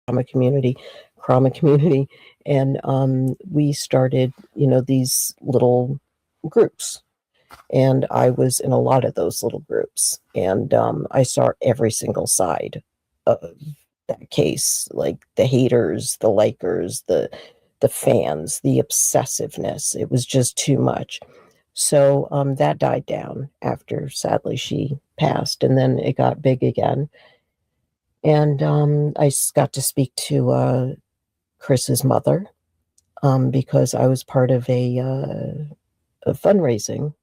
trauma community, and we started, these little groups, and I was in a lot of those little groups, and I saw every single side of that case, like the haters, the likers, the fans, the obsessiveness. It was just too much. So that died down after, sadly, she passed, and then it got big again. And I got to speak to Chris's mother, because I was part of a fundraiser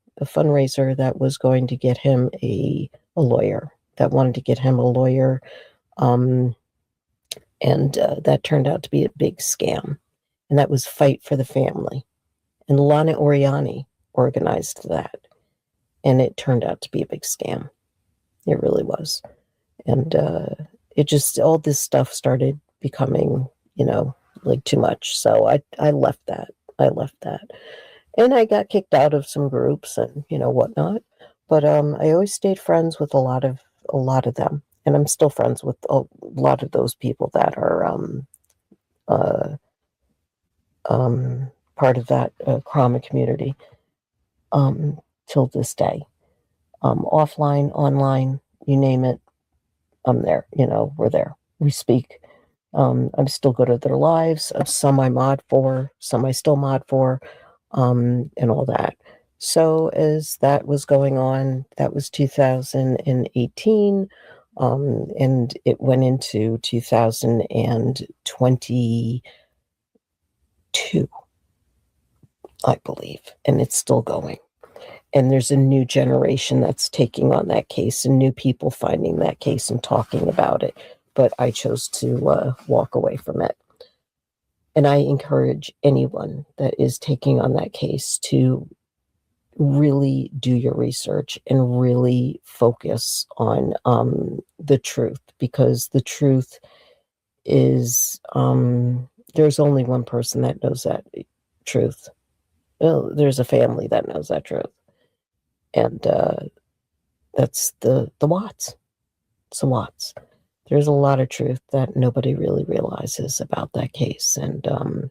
that was going to get him a lawyer, that wanted to get him a lawyer. Um, and that turned out to be a big scam. And that was Fight for the Family. And Lana Oriani organized that. And it turned out to be a big scam. It really was. And it just, all this stuff started becoming, like too much. So I left that. And I got kicked out of some groups and, whatnot. But I always stayed friends with a lot of them. And I'm still friends with a lot of those people that are uh, part of that trauma community till this day. Offline, online, you name it, I'm there. We're there. We speak. I'm still good at their lives. Some I mod for, some I still mod for, and all that. So as that was going on, that was 2018, and it went into 2022, I believe, and it's still going. And there's a new generation that's taking on that case, and new people finding that case and talking about it. But I chose to walk away from it. And I encourage anyone that is taking on that case to really do your research and really focus on the truth, because the truth is, there's only one person that knows that truth. Well, there's a family that knows that truth. And that's the Watts. It's the Watts. There's a lot of truth that nobody really realizes about that case. And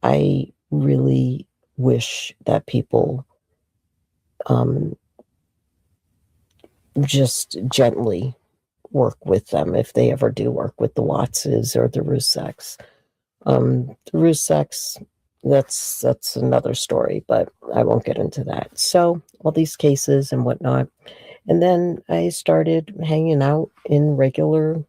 I really wish that people just gently work with them, if they ever do work with the Wattses or the Ruseks. The Ruseks, that's another story, but I won't get into that. So all these cases and whatnot. And then I started hanging out in regular,